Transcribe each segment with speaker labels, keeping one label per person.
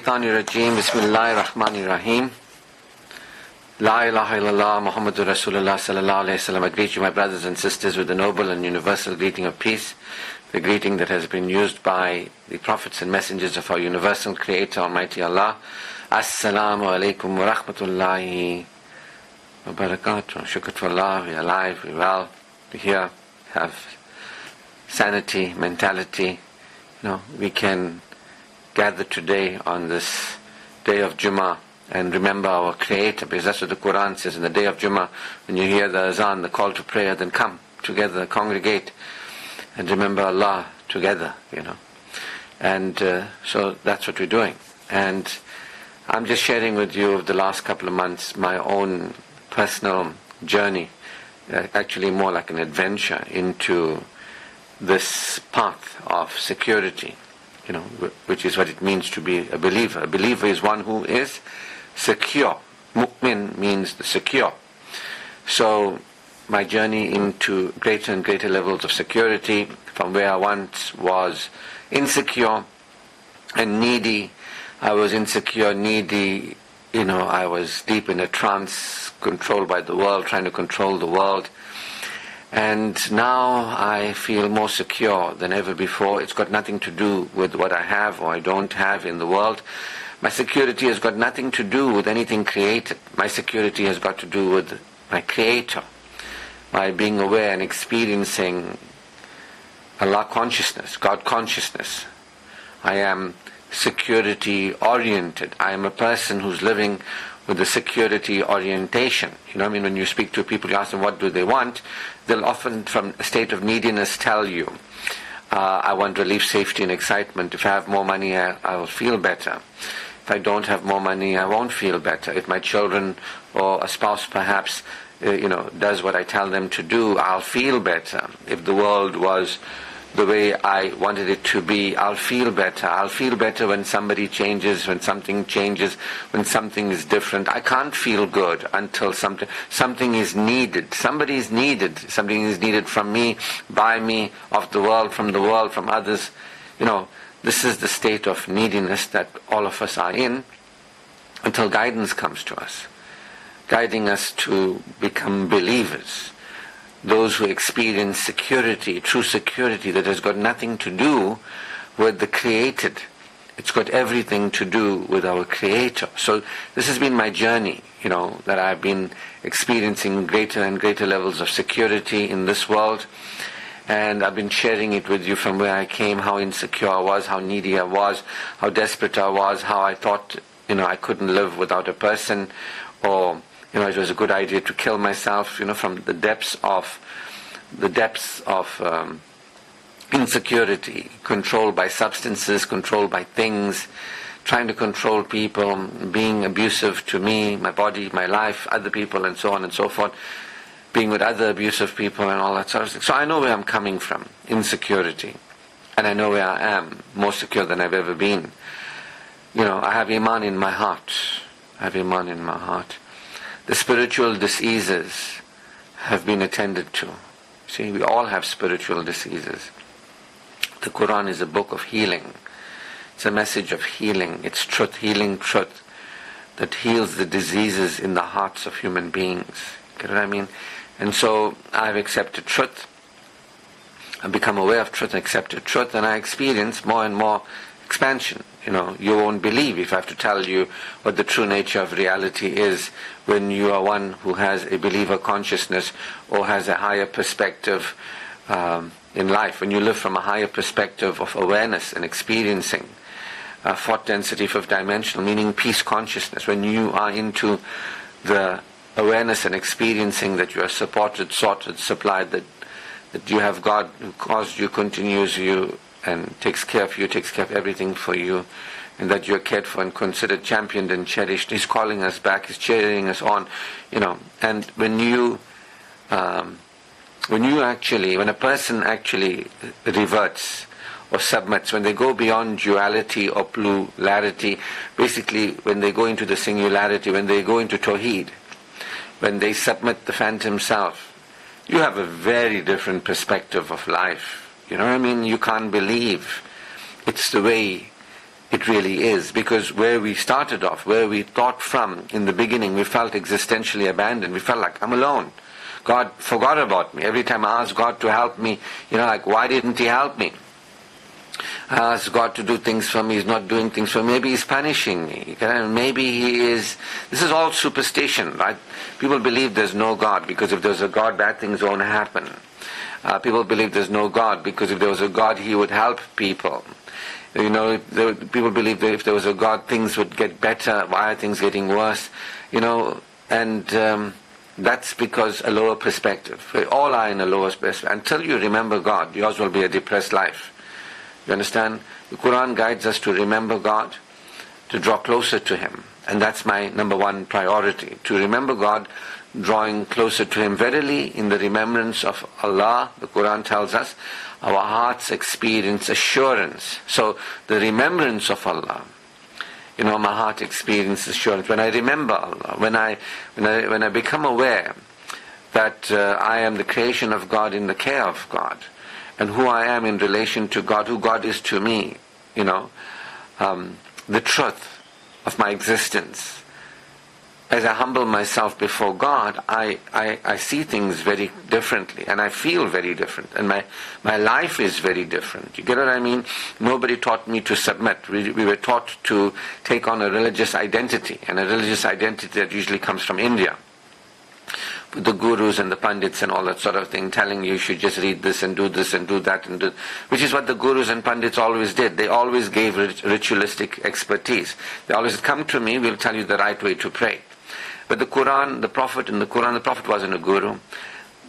Speaker 1: Shaitanir Rajim. Bismillahir Rahmanir Rahim. La ilaha illallah Muhammadur Rasulullah sallallahu alayhi wa sallam. I greet you, my brothers and sisters, with the noble and universal greeting of peace, the greeting that has been used by the prophets and messengers of our universal Creator, Almighty Allah. Assalamu alaikum wa rahmatullahi wa barakatuh. Shukr to Allah, we are alive, we are well, we here have sanity, mentality. We can gather today on this day of Jumu'ah and remember our Creator, because that's what the Quran says. In the day of Jumu'ah, when you hear the azan, the call to prayer, then come together, congregate and remember Allah together, And so that's what we're doing. And I'm just sharing with you over the last couple of months my own personal journey, actually more like an adventure into this path of security, which is what it means to be a believer. A believer is one who is secure. Mu'min means the secure. So my journey into greater and greater levels of security, from where I once was insecure and needy. I was insecure, needy, I was deep in a trance, controlled by the world, trying to control the world. And now I feel more secure than ever before. It's got nothing to do with what I have or I don't have in the world. My security has got nothing to do with anything created. My security has got to do with my Creator. By being aware and experiencing Allah consciousness, God consciousness. I am security oriented. I am a person who's living with a security orientation. When you speak to people, you ask them what do they want, they'll often from a state of neediness tell you, I want relief, safety and excitement. If I have more money, I will feel better. If I don't have more money, I won't feel better. If my children or a spouse perhaps does what I tell them to do, I'll feel better. If the world was the way I wanted it to be, I'll feel better. I'll feel better when somebody changes, when something changes, when something is different. I can't feel good until something is needed. Somebody is needed. Something is needed from me, by me, of the world, from others. This is the state of neediness that all of us are in until guidance comes to us, guiding us to become believers. Those who experience security, true security that has got nothing to do with the created. It's got everything to do with our Creator. So this has been my journey, that I've been experiencing greater and greater levels of security in this world. And I've been sharing it with you from where I came, how insecure I was, how needy I was, how desperate I was, how I thought, I couldn't live without a person, or it was a good idea to kill myself, from the depths of insecurity, controlled by substances, controlled by things, trying to control people, being abusive to me, my body, my life, other people, and so on and so forth, being with other abusive people and all that sort of thing. So I know where I'm coming from, insecurity, and I know where I am, more secure than I've ever been. I have Iman in my heart. The spiritual diseases have been attended to. See, we all have spiritual diseases. The Quran is a book of healing. It's a message of healing. It's truth, healing truth, that heals the diseases in the hearts of human beings. Get what I mean? And so I've accepted truth. I've become aware of truth and accepted truth, and I experience more and more expansion. You won't believe if I have to tell you what the true nature of reality is when you are one who has a believer consciousness or has a higher perspective in life. When you live from a higher perspective of awareness and experiencing fourth density, fifth dimensional, meaning peace consciousness. When you are into the awareness and experiencing that you are supported, sorted, supplied, that you have God who caused you, continues you, and takes care of you, takes care of everything for you, and that you're cared for and considered, championed and cherished. He's calling us back, He's cheering us on, And when a person actually reverts or submits, when they go beyond duality or plurality, basically when they go into the singularity, when they go into Tawheed, when they submit the phantom self, you have a very different perspective of life. You can't believe. It's the way it really is. Because where we started off, where we thought from in the beginning, we felt existentially abandoned. We felt like, I'm alone. God forgot about me. Every time I asked God to help me, like, why didn't He help me? I asked God to do things for me, He's not doing things for me. Maybe He's punishing me. Maybe He is... This is all superstition, right? People believe there's no God because if there's a God, bad things won't happen. People believe there's no God because if there was a God, He would help people. People believe that if there was a God, things would get better. Why are things getting worse? And that's because a lower perspective. We all are in a lower perspective. Until you remember God, yours will be a depressed life. You understand? The Quran guides us to remember God, to draw closer to Him. And that's my number one priority, to remember God, drawing closer to Him. Verily, in the remembrance of Allah, the Quran tells us, our hearts experience assurance. So, the remembrance of Allah, my heart experiences assurance. When I remember Allah, when I become aware that I am the creation of God in the care of God, and who I am in relation to God, who God is to me, the truth of my existence. As I humble myself before God, I see things very differently, and I feel very different, and my life is very different. You get what I mean? Nobody taught me to submit. We were taught to take on a religious identity, and a religious identity that usually comes from India. With the gurus and the pandits and all that sort of thing, telling you should just read this and do this and do that, which is what the gurus and pandits always did. They always gave ritualistic expertise. They always said, come to me, we'll tell you the right way to pray. But the Quran, the Prophet wasn't a guru.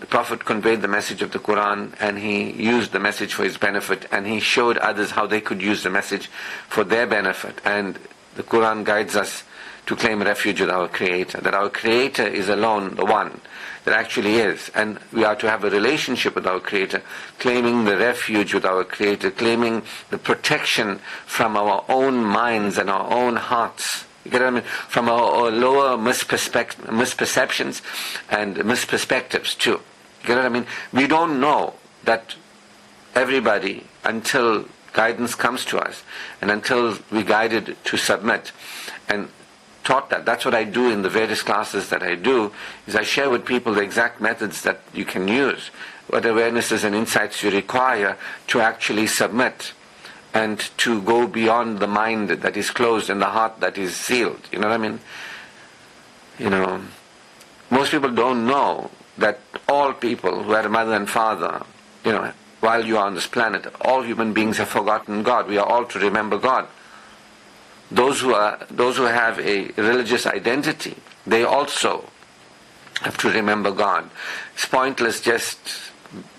Speaker 1: The Prophet conveyed the message of the Quran, and he used the message for his benefit, and he showed others how they could use the message for their benefit. And the Quran guides us to claim refuge with our Creator, that our Creator is alone the one that actually is, and we are to have a relationship with our Creator, claiming the refuge with our Creator, claiming the protection from our own minds and our own hearts. You get what I mean? From our lower misperceptions and misperspectives too. You get what I mean? We don't know that everybody, until guidance comes to us, and until we're guided to submit, and taught that. That's what I do in the various classes that I do, is I share with people the exact methods that you can use, what awarenesses and insights you require to actually submit, and to go beyond the mind that is closed and the heart that is sealed. You know what I mean? Most people don't know that all people who are mother and father, while you are on this planet, all human beings have forgotten God. We are all to remember God. Those who have a religious identity, they also have to remember God. It's pointless just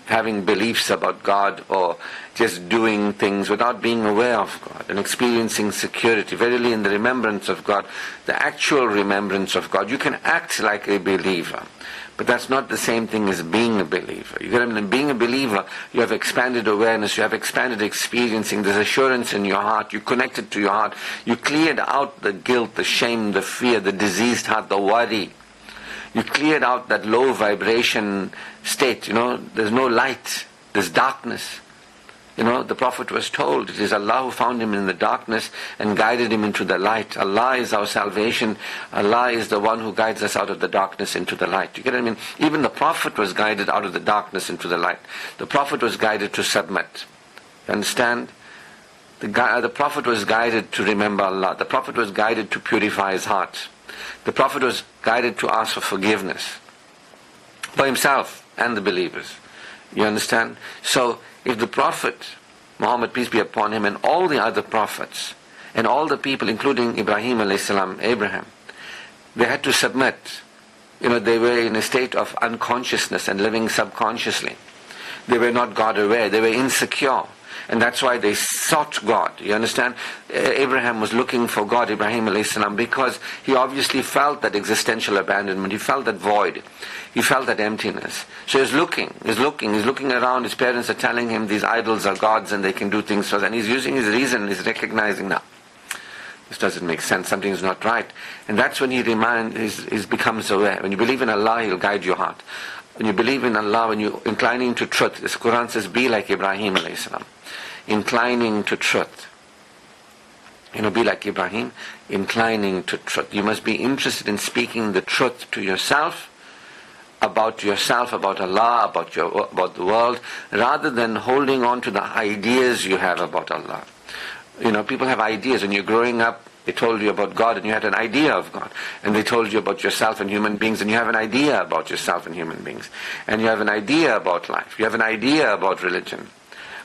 Speaker 1: having beliefs about God or just doing things without being aware of God and experiencing security. Verily, in the remembrance of God, the actual remembrance of God, you can act like a believer, but that's not the same thing as being a believer. You get what I mean? Being a believer, you have expanded awareness, you have expanded experiencing, there's assurance in your heart, you connected to your heart, you cleared out the guilt, the shame, the fear, the diseased heart, the worry. You cleared out that low vibration state, there's no light, there's darkness. The Prophet was told, it is Allah who found him in the darkness and guided him into the light. Allah is our salvation. Allah is the one who guides us out of the darkness into the light. You get what I mean? Even the Prophet was guided out of the darkness into the light. The Prophet was guided to submit. You understand? The Prophet was guided to remember Allah. The Prophet was guided to purify his heart. The Prophet was guided to ask for forgiveness for himself and the believers. You understand? So, if the Prophet, Muhammad, peace be upon him, and all the other prophets, and all the people, including Ibrahim alayhi salam, Abraham, they had to submit. They were in a state of unconsciousness and living subconsciously. They were not God aware, they were insecure. And that's why they sought God. You understand? Abraham was looking for God, Ibrahim alayhi salam, because he obviously felt that existential abandonment. He felt that void. He felt that emptiness. So he's looking around. His parents are telling him these idols are gods and they can do things for us. And he's using his reason, he's recognizing now. This doesn't make sense, something's not right. And that's when he becomes aware. When you believe in Allah, He'll guide your heart. When you believe in Allah, when you're inclining to truth, this Quran says, be like Ibrahim alayhi salam. Inclining to truth. Be like Ibrahim, inclining to truth. You must be interested in speaking the truth to yourself, about Allah, about the world, rather than holding on to the ideas you have about Allah. People have ideas. When you're growing up, they told you about God and you had an idea of God. And they told you about yourself and human beings, and you have an idea about yourself and human beings. And you have an idea about life. You have an idea about religion.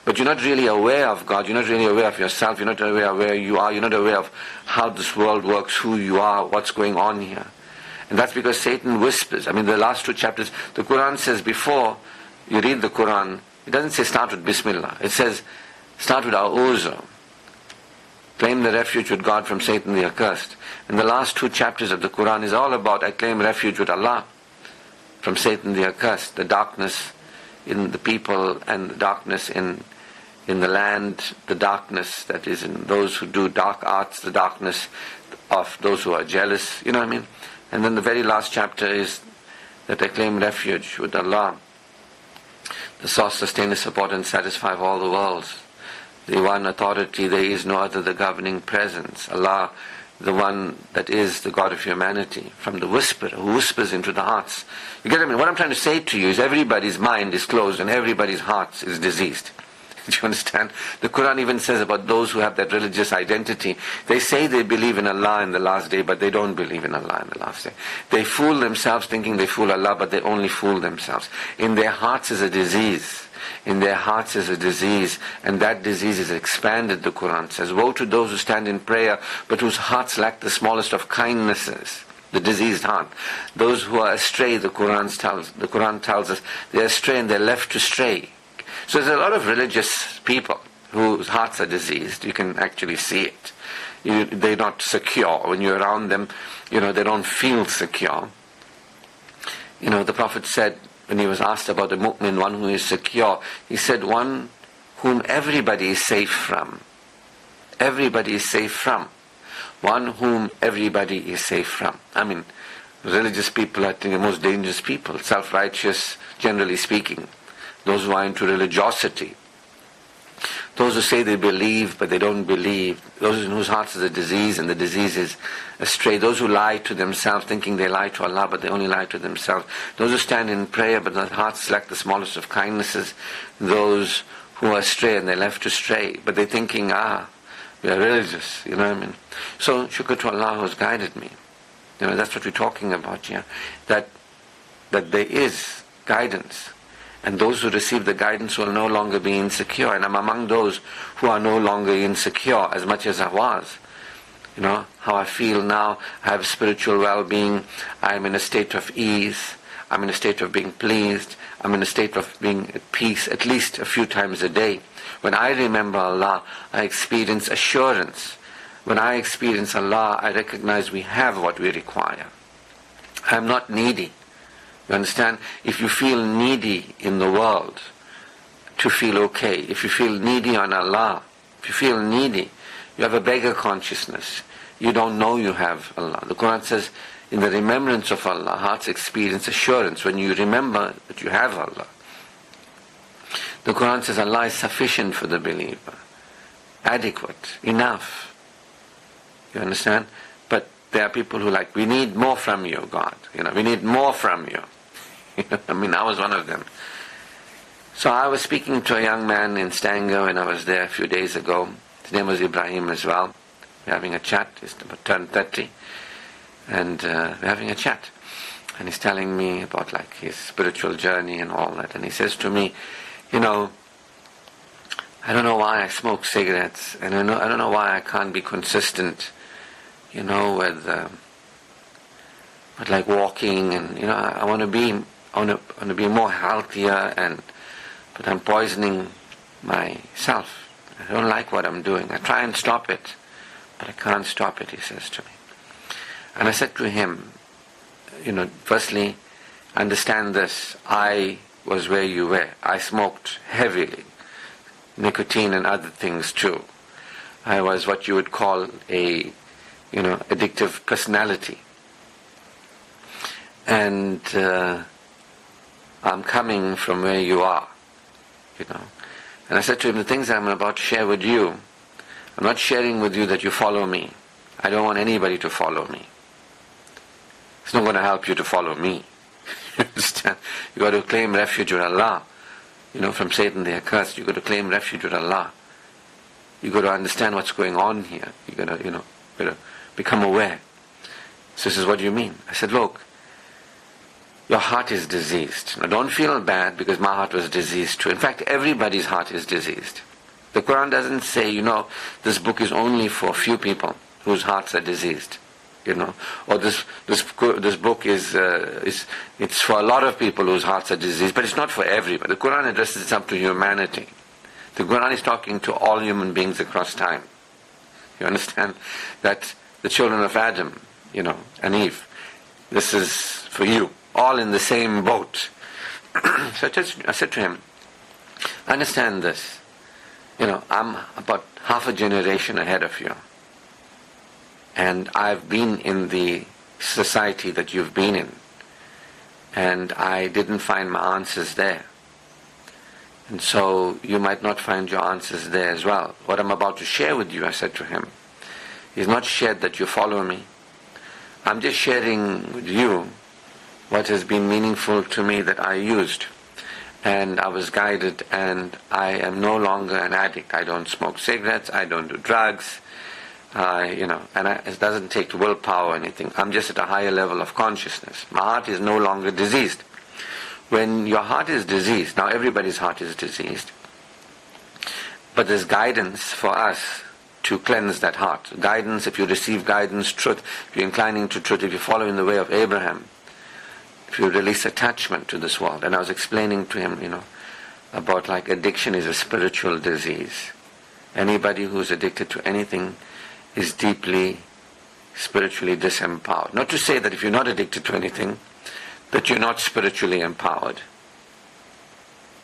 Speaker 1: But you're not really aware of God. You're not really aware of yourself. You're not aware of where you are. You're not aware of how this world works, who you are, what's going on here. And that's because Satan whispers. The last 2 chapters, the Quran says before you read the Quran, it doesn't say start with Bismillah. It says start with A'udhu. Claim the refuge with God from Satan the accursed. And the last 2 chapters of the Quran is all about I claim refuge with Allah from Satan the accursed. The darkness in the people and the darkness in the land, the darkness that is in those who do dark arts, the darkness of those who are jealous, And then the very last chapter is that I claim refuge with Allah, the source, sustainer, support and satisfy of all the worlds. The one authority, there is no other, the governing presence. Allah, the one that is the God of humanity, from the whisperer who whispers into the hearts. You get what I'm trying to say to you is everybody's mind is closed and everybody's heart is diseased. Do you understand? The Quran even says about those who have that religious identity, they say they believe in Allah in the last day, but they don't believe in Allah in the last day. They fool themselves thinking they fool Allah, but they only fool themselves. In their hearts is a disease. In their hearts is a disease, and that disease is expanded, the Quran says. Woe to those who stand in prayer, but whose hearts lack the smallest of kindnesses. The diseased heart. Those who are astray, the Quran tells us, they're astray and they're left to stray. So there's a lot of religious people whose hearts are diseased. You can actually see it. They're not secure. When you're around them, they don't feel secure. The Prophet said, when he was asked about the mu'min, one who is secure, he said, one whom everybody is safe from. Everybody is safe from. One whom everybody is safe from. Religious people are the most dangerous people, self-righteous, generally speaking. Those who are into religiosity. Those who say they believe, but they don't believe. Those in whose hearts is a disease, and the disease is astray. Those who lie to themselves, thinking they lie to Allah, but they only lie to themselves. Those who stand in prayer, but their hearts lack the smallest of kindnesses. Those who are astray, and they're left to stray, but they're thinking, we are religious, So, shukr to Allah who has guided me. That's what we're talking about here. That there is guidance. And those who receive the guidance will no longer be insecure. And I'm among those who are no longer insecure as much as I was. How I feel now, I have spiritual well-being, I'm in a state of ease, I'm in a state of being pleased, I'm in a state of being at peace at least a few times a day. When I remember Allah, I experience assurance. When I experience Allah, I recognize we have what we require. I'm not needy. You understand? If you feel needy in the world to feel okay, if you feel needy on Allah, if you feel needy, you have a beggar consciousness. You don't know you have Allah. The Quran says, in the remembrance of Allah, hearts experience assurance when you remember that you have Allah. The Quran says Allah is sufficient for the believer, adequate, enough. You understand? But there are people who we need more from you, God. We need more from you. I was one of them. So I was speaking to a young man in Stanger when I was there a few days ago. His name was Ibrahim as well. We're having a chat. He's about turned 30. And we're having a chat. And he's telling me about his spiritual journey and all that. And he says to me, I don't know why I smoke cigarettes. And I don't know why I can't be consistent, with walking. And, I want to be more healthier, but I'm poisoning myself. I don't like what I'm doing. I try and stop it, but I can't stop it, he says to me. And I said to him, firstly, understand this. I was where you were. I smoked heavily, nicotine and other things too. I was what you would call a, addictive personality. And I'm coming from where you are, And I said to him, the things I'm about to share with you, I'm not sharing with you that you follow me. I don't want anybody to follow me. It's not going to help you to follow me. You understand? You got to claim refuge with Allah. From Satan they are cursed. You got to claim refuge with Allah. You got to understand what's going on here. You got to, become aware. So this is what you mean. I said, look, your heart is diseased. Now don't feel bad because my heart was diseased too. In fact, everybody's heart is diseased. The Quran doesn't say, this book is only for a few people whose hearts are diseased. Or this book is it's for a lot of people whose hearts are diseased, but it's not for everybody. The Quran addresses itself to humanity. The Quran is talking to all human beings across time. You understand? That the children of Adam, and Eve, this is for you, all in the same boat. So I said to him, understand this. I'm about half a generation ahead of you. And I've been in the society that you've been in. And I didn't find my answers there. And so you might not find your answers there as well. What I'm about to share with you, I said to him, is not shared that you follow me. I'm just sharing with you what has been meaningful to me that I used. And I was guided, and I am no longer an addict. I don't smoke cigarettes, I don't do drugs. It doesn't take willpower or anything. I'm just at a higher level of consciousness. My heart is no longer diseased. When your heart is diseased, now everybody's heart is diseased, but there's guidance for us to cleanse that heart. Guidance, if you receive guidance, truth, if you're inclining to truth, if you follow in the way of Abraham, if you release attachment to this world. And I was explaining to him, about like addiction is a spiritual disease. Anybody who's addicted to anything is deeply spiritually disempowered. Not to say that if you're not addicted to anything, that you're not spiritually empowered.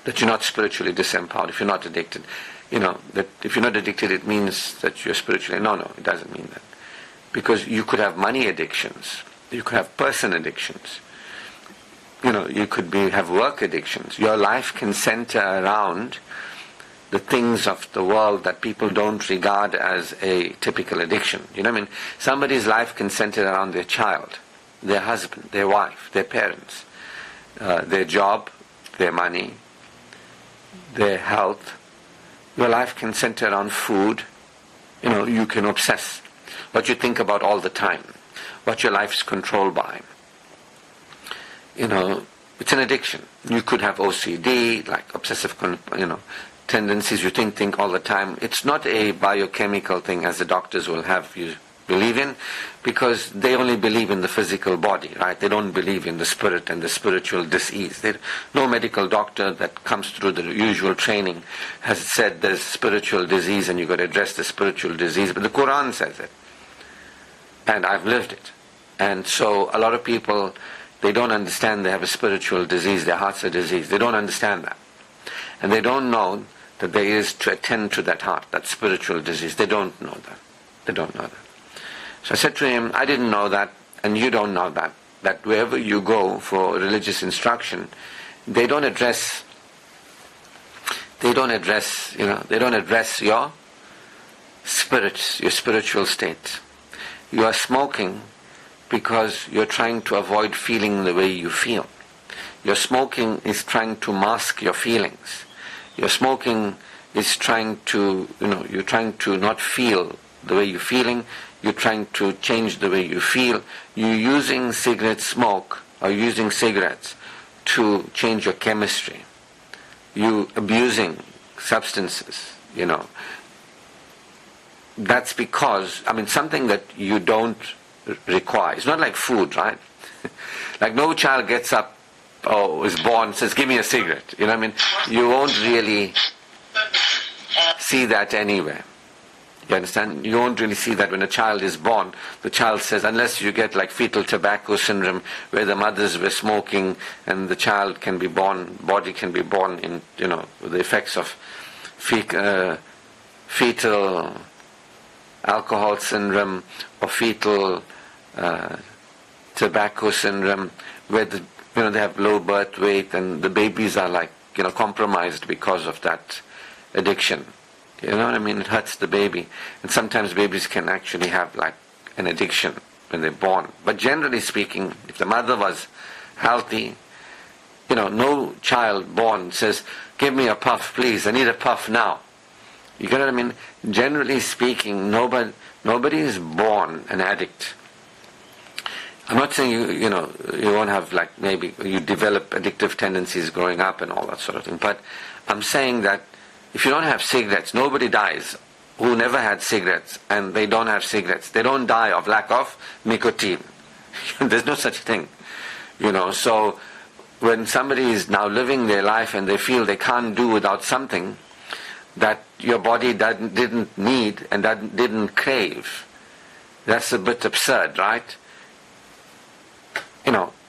Speaker 1: That you're not spiritually disempowered if you're not addicted. That if you're not addicted, it means that you're spiritually... No, it doesn't mean that. Because you could have money addictions. You could have person addictions. You could have work addictions. Your life can center around the things of the world that people don't regard as a typical addiction. Somebody's life can center around their child, their husband, their wife, their parents, their job, their money, their health. Your life can center around food. You can obsess what you think about all the time, what your life is controlled by. It's an addiction. You could have OCD, like obsessive, tendencies. You think all the time. It's not a biochemical thing as the doctors will have you believe in, because they only believe in the physical body, right? They don't believe in the spirit and the spiritual dis-ease. No medical doctor that comes through the usual training has said there's spiritual disease and you've got to address the spiritual disease, but the Quran says it. And I've lived it. And so a lot of people, they don't understand they have a spiritual disease, their hearts are diseased. They don't understand that. And they don't know that there is to attend to that heart, that spiritual disease. They don't know that. They don't know that. So I said to him, I didn't know that, and you don't know that. That wherever you go for religious instruction, they don't address your spirit, your spiritual state. You are smoking because you're trying to avoid feeling the way you feel. Your smoking is trying to mask your feelings. Your smoking is trying to, you're trying to not feel the way you're feeling. You're trying to change the way you feel. You're using cigarette smoke or using cigarettes to change your chemistry. You abusing substances, That's because, something that you don't require. It's not like food, right? Like no child gets up or is born, says, give me a cigarette. You won't really see that anywhere. You understand? You won't really see that when a child is born. The child says, unless you get like fetal tobacco syndrome, where the mothers were smoking and the child can be born, body can be born in, with the effects of fetal alcohol syndrome or fetal tobacco syndrome, where they have low birth weight and the babies are like, compromised because of that addiction. You know what I mean? It hurts the baby. And sometimes babies can actually have like an addiction when they're born. But generally speaking, if the mother was healthy, no child born says, give me a puff, please, I need a puff now. You get what I mean? Generally speaking, nobody is born an addict. I'm not saying you won't have, like, maybe you develop addictive tendencies growing up and all that sort of thing. But I'm saying that if you don't have cigarettes, nobody dies who never had cigarettes and they don't have cigarettes. They don't die of lack of nicotine. There's no such thing. So when somebody is now living their life and they feel they can't do without something that your body didn't need and that didn't crave, that's a bit absurd, right?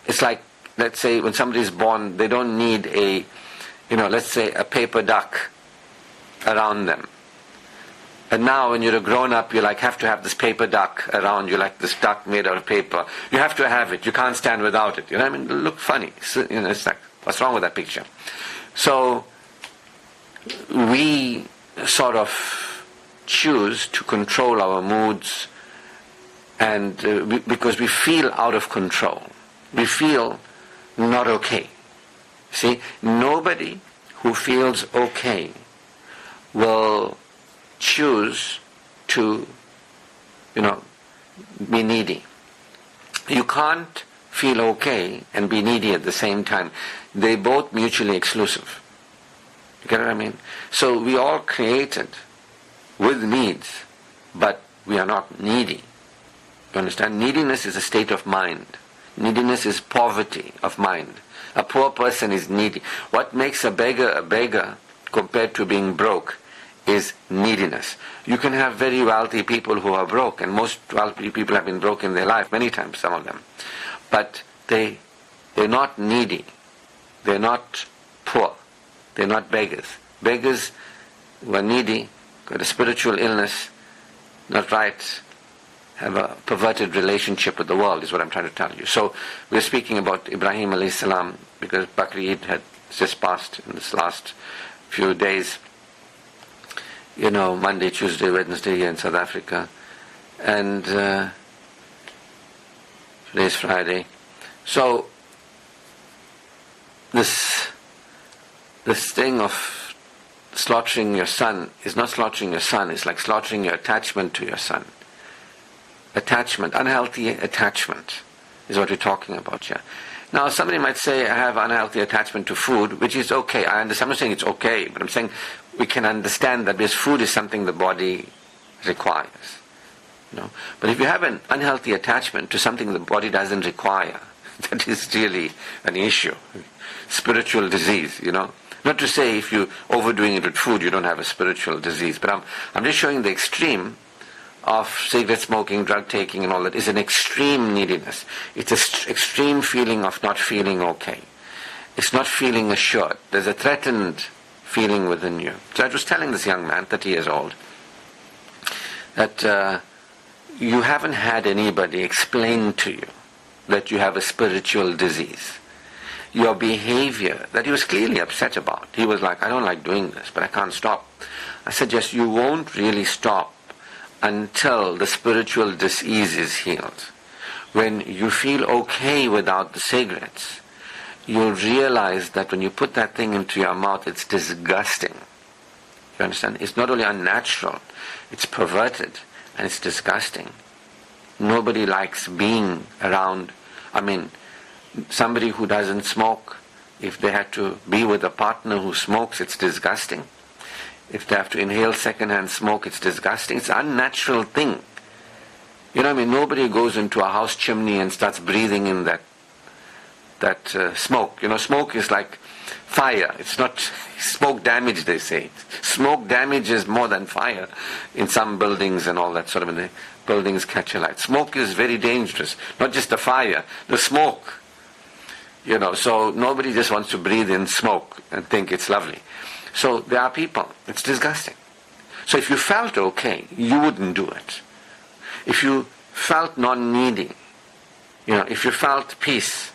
Speaker 1: It's like, let's say when somebody is born, they don't need let's say a paper duck around them. And now when you're a grown-up, you have to have this paper duck around you, like this duck made out of paper. You have to have it. You can't stand without it. You know what I mean? It'll look funny. It's like, what's wrong with that picture? So we sort of choose to control our moods, and because we feel out of control. We feel not okay. See, nobody who feels okay will choose to, be needy. You can't feel okay and be needy at the same time. They're both mutually exclusive. You get what I mean? So we all created with needs, but we are not needy. You understand? Neediness is a state of mind. Neediness is poverty of mind. A poor person is needy. What makes a beggar compared to being broke is neediness. You can have very wealthy people who are broke, and most wealthy people have been broke in their life, many times, some of them. But they're not needy. They're not poor. They're not beggars. Beggars who are needy, got a spiritual illness, not right, have a perverted relationship with the world, is what I'm trying to tell you. So we're speaking about Ibrahim alayhi salam because Bakr Eid had just passed in this last few days. Monday, Tuesday, Wednesday here in South Africa, and today's Friday. So this thing of slaughtering your son is not slaughtering your son, it's like slaughtering your attachment to your son. Attachment, unhealthy attachment is what we're talking about here. Now somebody might say, I have unhealthy attachment to food, which is okay. I understand. I'm not saying it's okay, but I'm saying we can understand that because food is something the body requires. But if you have an unhealthy attachment to something the body doesn't require, that is really an issue. Spiritual disease, Not to say if you're overdoing it with food, you don't have a spiritual disease, but I'm just showing the extreme of cigarette smoking, drug taking and all that is an extreme neediness. It's an extreme feeling of not feeling okay. It's not feeling assured. There's a threatened feeling within you. So I was telling this young man, 30 years old, that you haven't had anybody explain to you that you have a spiritual disease. Your behavior, that he was clearly upset about. He was like, I don't like doing this, but I can't stop. I said, yes, you won't really stop until the spiritual disease is healed. When you feel okay without the cigarettes, you'll realize that when you put that thing into your mouth, it's disgusting. You understand? It's not only unnatural, it's perverted, and it's disgusting. Nobody likes being around, somebody who doesn't smoke. If they had to be with a partner who smokes, it's disgusting. If they have to inhale secondhand smoke, it's disgusting. It's an unnatural thing. Nobody goes into a house chimney and starts breathing in that smoke. Smoke is like fire. It's not smoke damage, they say. Smoke damages more than fire in some buildings and all that sort of. The buildings catch alight. Smoke is very dangerous. Not just the fire, the smoke. So nobody just wants to breathe in smoke and think it's lovely. So there are people, it's disgusting. So if you felt okay, you wouldn't do it. If you felt non-needy, if you felt peace,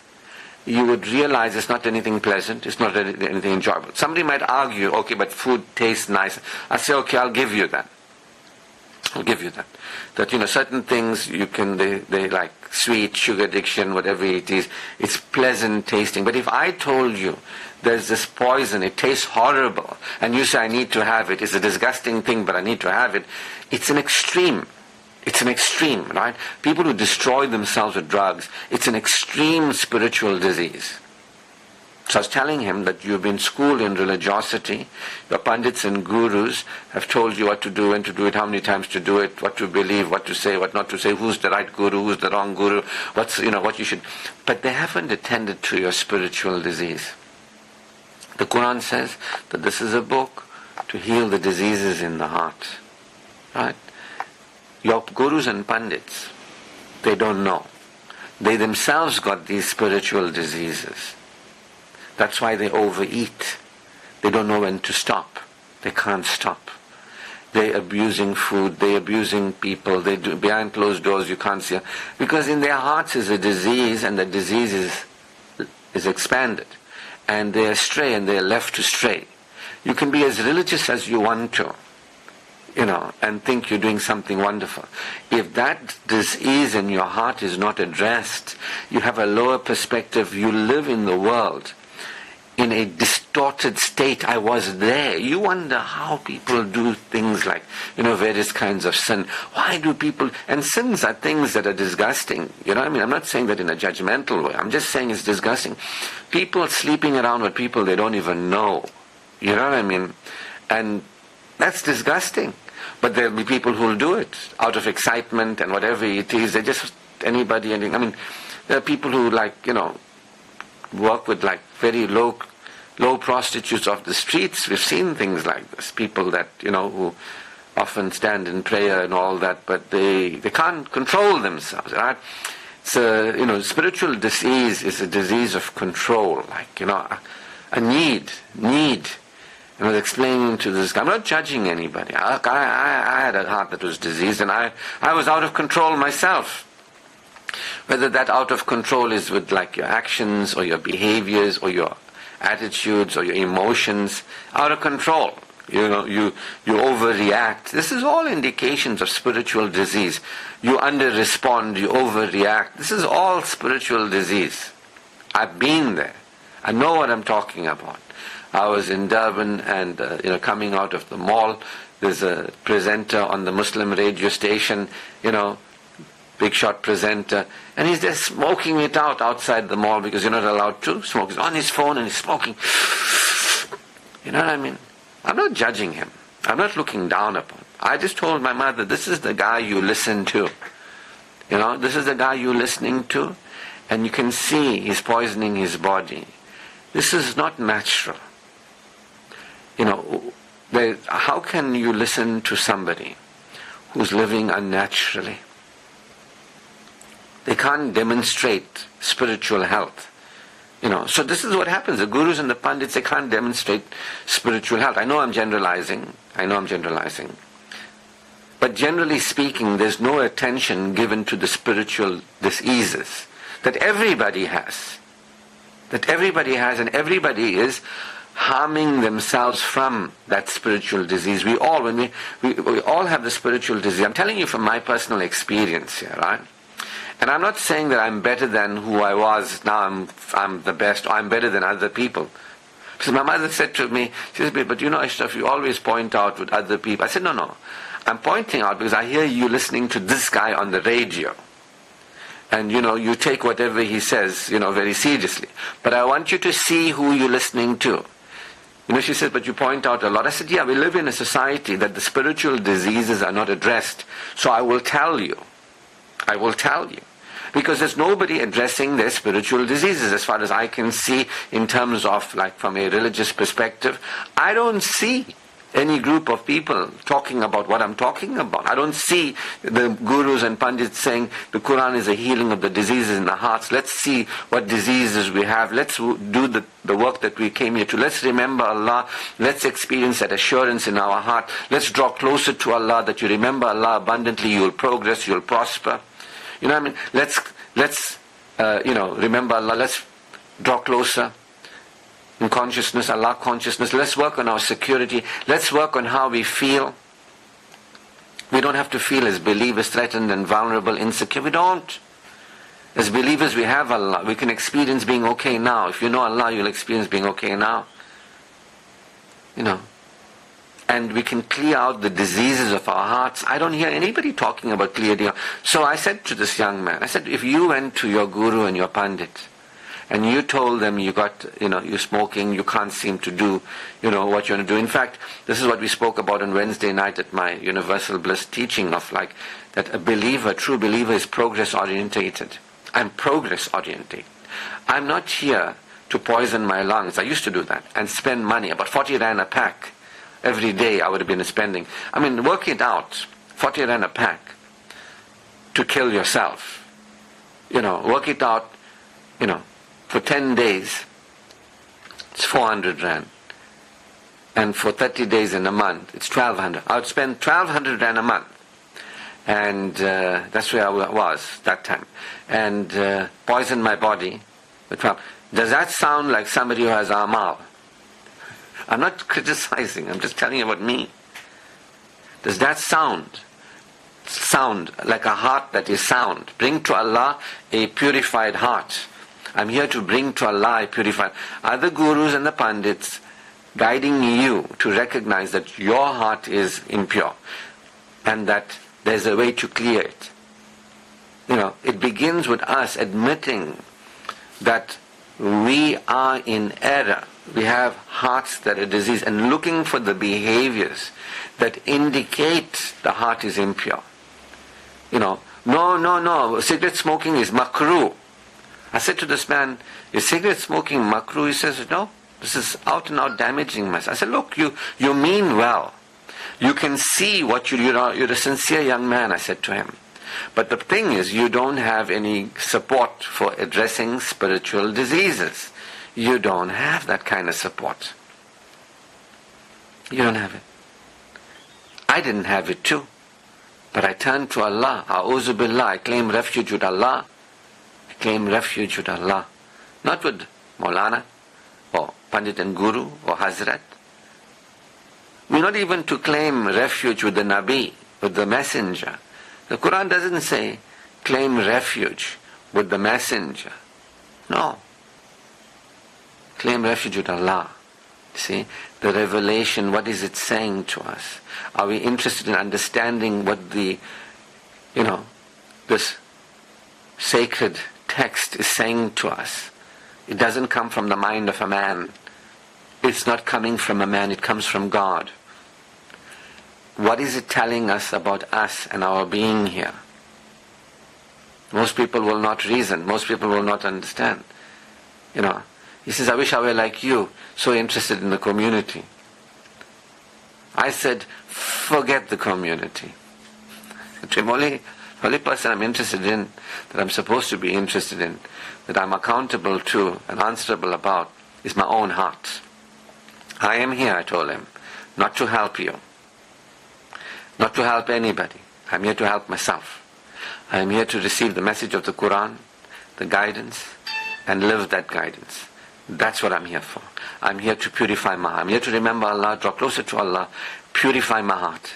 Speaker 1: you would realize it's not anything pleasant, it's not anything enjoyable. Somebody might argue, okay, but food tastes nice. I say, okay, I'll give you that. I'll give you that. That, certain things they like sweet, sugar addiction, whatever it is, it's pleasant tasting. But if I told you there's this poison, it tastes horrible, and you say I need to have it, it's a disgusting thing, but I need to have it, it's an extreme. It's an extreme, right? People who destroy themselves with drugs, it's an extreme spiritual disease. So I was telling him that you've been schooled in religiosity, your pundits and gurus have told you what to do, when to do it, how many times to do it, what to believe, what to say, what not to say, who's the right guru, who's the wrong guru, what you should... But they haven't attended to your spiritual disease. The Quran says that this is a book to heal the diseases in the heart. Right? Your gurus and pundits, they don't know. They themselves got these spiritual diseases. That's why they overeat. They don't know when to stop. They can't stop. They're abusing food, they're abusing people, they do behind closed doors, you can't see. Because in their hearts is a disease, and the disease is expanded. And they're astray, and they're left to stray. You can be as religious as you want to, and think you're doing something wonderful. If that disease in your heart is not addressed, you have a lower perspective, you live in the world in a distorted state. I was there. You wonder how people do things like, various kinds of sin. Why do people... And sins are things that are disgusting. I'm not saying that in a judgmental way. I'm just saying it's disgusting. People sleeping around with people they don't even know. You know what I mean? And that's disgusting. But there'll be people who'll do it out of excitement and whatever it is. They just... Anybody... there are people who work with very low prostitutes off the streets. We've seen things like this. People that, who often stand in prayer and all that, but they can't control themselves, right? So, spiritual disease is a disease of control, a need. And I was explaining to this guy, I'm not judging anybody. I had a heart that was diseased, and I was out of control myself. Whether that out of control is with your actions or your behaviors or your attitudes or your emotions, out of control. You overreact. This is all indications of spiritual disease. You under-respond, you overreact. This is all spiritual disease. I've been there. I know what I'm talking about. I was in Durban and, coming out of the mall, there's a presenter on the Muslim radio station, big shot presenter, and he's just smoking it out outside the mall because you're not allowed to smoke. He's on his phone and he's smoking. You know what I mean? I'm not judging him. I'm not looking down upon him. I just told my mother, this is the guy you listen to. This is the guy you're listening to, and you can see he's poisoning his body. This is not natural. How can you listen to somebody who's living unnaturally? They can't demonstrate spiritual health. So this is what happens. The gurus and the pundits, they can't demonstrate spiritual health. I know I'm generalizing. But generally speaking, there's no attention given to the spiritual diseases that everybody has. And everybody is harming themselves from that spiritual disease. We all have the spiritual disease. I'm telling you from my personal experience here, right? And I'm not saying that I'm better than who I was, now I'm the best, or I'm better than other people. So my mother said to me, she said, but Ashraf, you always point out with other people. I said, no. I'm pointing out because I hear you listening to this guy on the radio. And, you take whatever he says, very seriously. But I want you to see who you're listening to. She said, but you point out a lot. I said, yeah, we live in a society that the spiritual diseases are not addressed. So I will tell you. Because there's nobody addressing their spiritual diseases as far as I can see in terms of, from a religious perspective. I don't see any group of people talking about what I'm talking about. I don't see the gurus and pundits saying the Quran is a healing of the diseases in the hearts. Let's see what diseases we have. Let's do the work that we came here to. Let's remember Allah. Let's experience that assurance in our heart. Let's draw closer to Allah, that you remember Allah abundantly, you'll progress, you'll prosper. Let's remember Allah. Let's draw closer in consciousness, Allah consciousness. Let's work on our security. Let's work on how we feel. We don't have to feel as believers threatened and vulnerable, insecure. We don't. As believers, we have Allah. We can experience being okay now. If you know Allah, you'll experience being okay now. And we can clear out the diseases of our hearts. I don't hear anybody talking about clearing. So I said to this young man, I said, if you went to your guru and your pandit, and you told them you're smoking, you can't seem to do, what you want to do. In fact, this is what we spoke about on Wednesday night at my Universal Bliss teaching of that a true believer is progress orientated. I'm progress orientated. I'm not here to poison my lungs. I used to do that and spend money, about 40 rand a pack. Every day I would have been spending. Work it out. 40 rand a pack to kill yourself. Work it out, for 10 days, it's 400 rand. And for 30 days in a month, it's 1200. I would spend 1200 rand a month. And that's where I was that time. And poison my body with 12. Does that sound like somebody who has amal? I'm not criticizing, I'm just telling you about me. Does that sound like a heart that is sound? Bring to Allah a purified heart. I'm here to bring to Allah a purified. Are the gurus and the pandits guiding you to recognize that your heart is impure and that there's a way to clear it? It begins with us admitting that we are in error. We have hearts that are diseased and looking for the behaviors that indicate the heart is impure. No, cigarette smoking is makruh. I said to this man, is cigarette smoking makruh? He says, no, this is out and out damaging myself. I said, look, you mean well. You can see what you're a sincere young man, I said to him. But the thing is, you don't have any support for addressing spiritual diseases. You don't have that kind of support. You don't have it. I didn't have it too. But I turned to Allah. A'udhu billah. I claim refuge with Allah. I claim refuge with Allah. Not with Maulana or Pandit and Guru or Hazrat. We're not even to claim refuge with the Nabi, with the Messenger. The Quran doesn't say claim refuge with the Messenger. No. Claim refuge with Allah. See, the revelation, what is it saying to us? Are we interested in understanding what this sacred text is saying to us? It doesn't come from the mind of a man. It's not coming from a man, it comes from God. What is it telling us about us and our being here? Most people will not reason. Most people will not understand. He says, I wish I were like you, so interested in the community. I said, forget the community. The only person I'm interested in, that I'm supposed to be interested in, that I'm accountable to and answerable about, is my own heart. I am here, I told him, not to help you. Not to help anybody. I'm here to help myself. I'm here to receive the message of the Quran, the guidance, and live that guidance. That's what I'm here for. I'm here to purify my heart. I'm here to remember Allah, draw closer to Allah, purify my heart.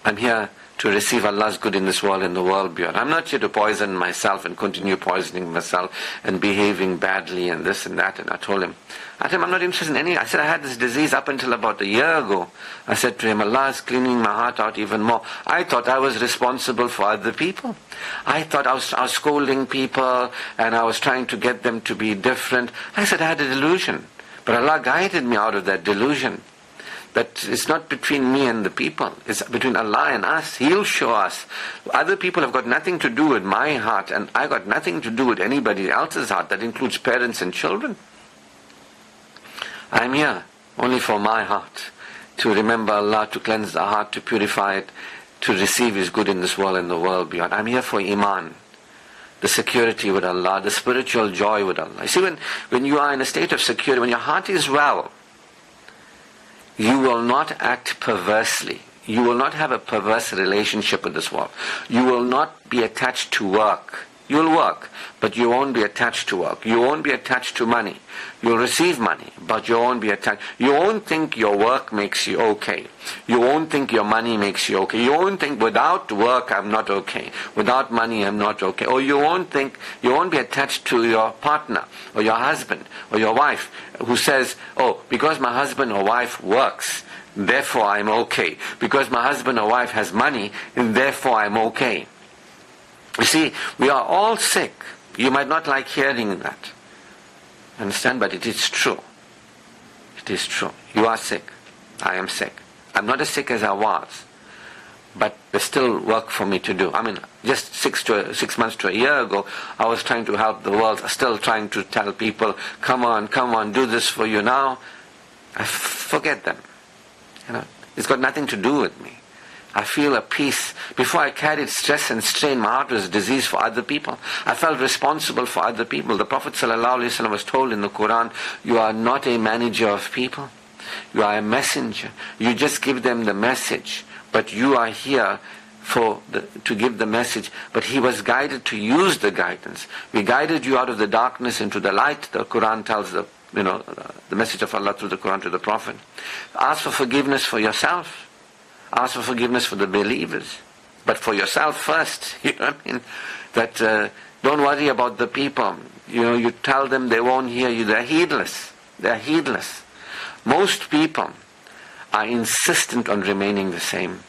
Speaker 1: I'm here to receive Allah's good in this world and the world beyond. I'm not here to poison myself and continue poisoning myself and behaving badly and this and that. And I told him, I'm not interested in any. I said, I had this disease up until about a year ago. I said to him, Allah is cleaning my heart out even more. I thought I was responsible for other people. I thought I was scolding people and I was trying to get them to be different. I said, I had a delusion. But Allah guided me out of that delusion. That it's not between me and the people. It's between Allah and us. He'll show us. Other people have got nothing to do with my heart, and I got nothing to do with anybody else's heart. That includes parents and children. I'm here only for my heart. To remember Allah, to cleanse the heart, to purify it, to receive His good in this world and the world beyond. I'm here for Iman. The security with Allah, the spiritual joy with Allah. You see, when you are in a state of security, when your heart is well, you will not act perversely. You will not have a perverse relationship with this world. You will not be attached to work. You'll work, but you won't be attached to work. You won't be attached to money. You'll receive money, but you won't be attached. You won't think your work makes you okay. You won't think your money makes you okay. You won't think without work I'm not okay. Without money I'm not okay. Or you won't be attached to your partner or your husband or your wife who says, oh, because my husband or wife works, therefore I'm okay. Because my husband or wife has money, and therefore I'm okay. You see, we are all sick. You might not like hearing that. Understand? But it is true. It is true. You are sick. I am sick. I'm not as sick as I was. But there's still work for me to do. I mean, just 6 months to a year ago, I was trying to help the world, still trying to tell people, come on, do this for you now. I forget them. It's got nothing to do with me. I feel a peace. Before I carried stress and strain, my heart was diseased for other people. I felt responsible for other people. The Prophet ﷺ was told in the Quran, you are not a manager of people. You are a messenger. You just give them the message. But you are here to give the message. But he was guided to use the guidance. We guided you out of the darkness into the light. The Quran tells the message of Allah through the Quran to the Prophet. Ask for forgiveness for yourself. Ask for forgiveness for the believers. But for yourself first. You know what I mean? That don't worry about the people. You tell them they won't hear you. They're heedless. They're heedless. Most people are insistent on remaining the same.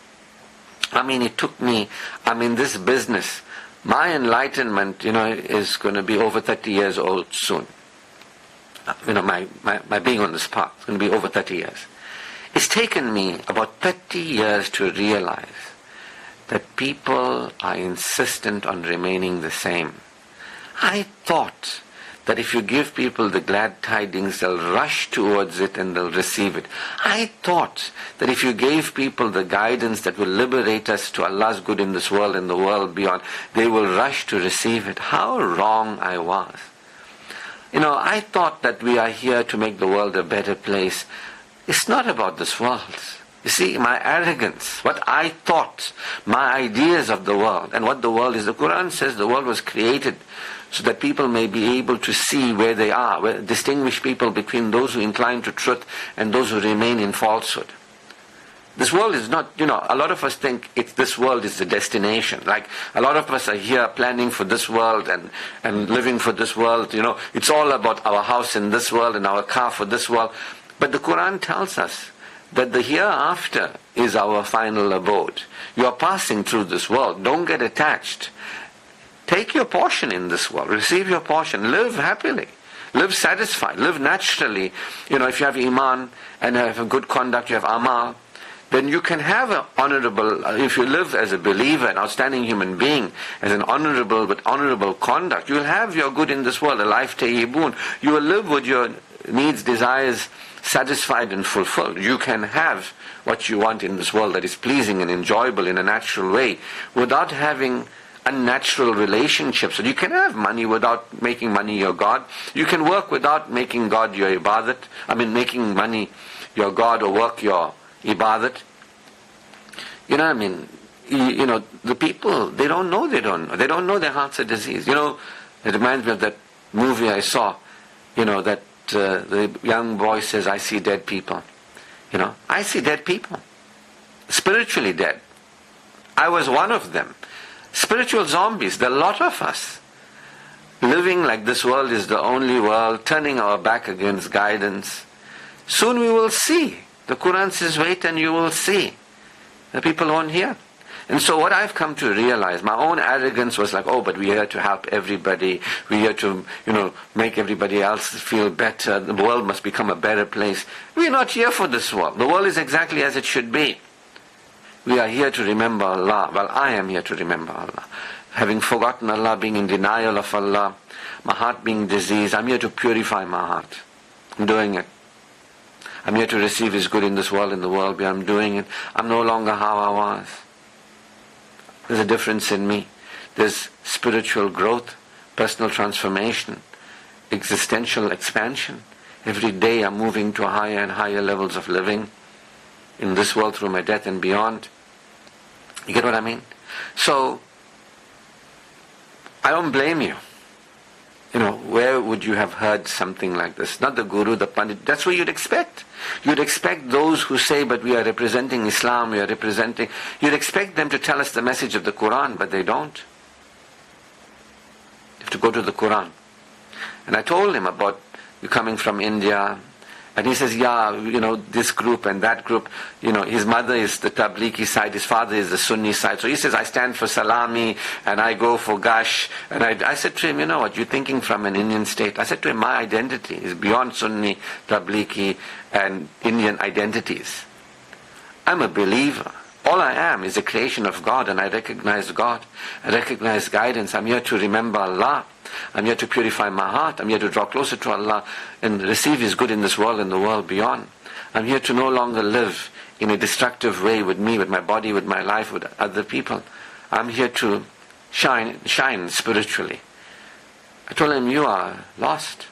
Speaker 1: I mean, it took me, this business, my enlightenment, is going to be over 30 years old soon. My being on this path is going to be over 30 years. It's taken me about 30 years to realize that people are insistent on remaining the same. I thought that if you give people the glad tidings, they'll rush towards it and they'll receive it. I thought that if you gave people the guidance that will liberate us to Allah's good in this world and the world beyond, they will rush to receive it. How wrong I was. I thought that we are here to make the world a better place. It's not about this world. You see, my arrogance, what I thought, my ideas of the world, and what the world is. The Quran says the world was created so that people may be able to see where they are, distinguish people between those who incline to truth and those who remain in falsehood. This world is not, a lot of us think this world is the destination. Like, a lot of us are here planning for this world and living for this world. It's all about our house in this world and our car for this world. But the Quran tells us that the hereafter is our final abode. You are passing through this world. Don't get attached. Take your portion in this world. Receive your portion. Live happily. Live satisfied. Live naturally. If you have iman and have a good conduct, you have amal, then you can have an honorable, if you live as a believer, an outstanding human being, as an honorable conduct, you will have your good in this world, a life tayyibun. You will live with your needs, desires satisfied and fulfilled. You can have what you want in this world that is pleasing and enjoyable in a natural way without having unnatural relationships. So you can have money without making money your God. You can work without making God your ibadat. Making money your God or work your ibadat. The people, they don't know. They don't know their hearts are diseased. It reminds me of that movie I saw, that the young boy says, I see dead people. I see dead people. Spiritually dead. I was one of them. Spiritual zombies. There are a lot of us. Living like this world is the only world, turning our back against guidance. Soon we will see. The Quran says, wait and you will see. The people won't hear. And so what I've come to realize, my own arrogance was like, but we're here to help everybody. We're here to, make everybody else feel better. The world must become a better place. We're not here for this world. The world is exactly as it should be. We are here to remember Allah. Well, I am here to remember Allah. Having forgotten Allah, being in denial of Allah, my heart being diseased, I'm here to purify my heart. I'm doing it. I'm here to receive His good in this world, in the world beyond. I'm doing it. I'm no longer how I was. There's a difference in me. There's spiritual growth, personal transformation, existential expansion. Every day I'm moving to higher and higher levels of living in this world through my death and beyond. You get what I mean? So, I don't blame you. Where would you have heard something like this? Not the guru, the pandit. That's what you'd expect. You'd expect those who say, but we are representing Islam, you'd expect them to tell us the message of the Quran, but they don't. You have to go to the Quran. And I told him about you coming from India. And he says, this group and that group, his mother is the Tablighi side, his father is the Sunni side. So he says, I stand for Salami and I go for Gash. And I said to him, you know what, you're thinking from an Indian state. I said to him, my identity is beyond Sunni, Tablighi and Indian identities. I'm a believer. All I am is a creation of God, and I recognize God. I recognize guidance. I'm here to remember Allah. I'm here to purify my heart. I'm here to draw closer to Allah and receive His good in this world and the world beyond. I'm here to no longer live in a destructive way with me, with my body, with my life, with other people. I'm here to shine spiritually. I told him, you are lost,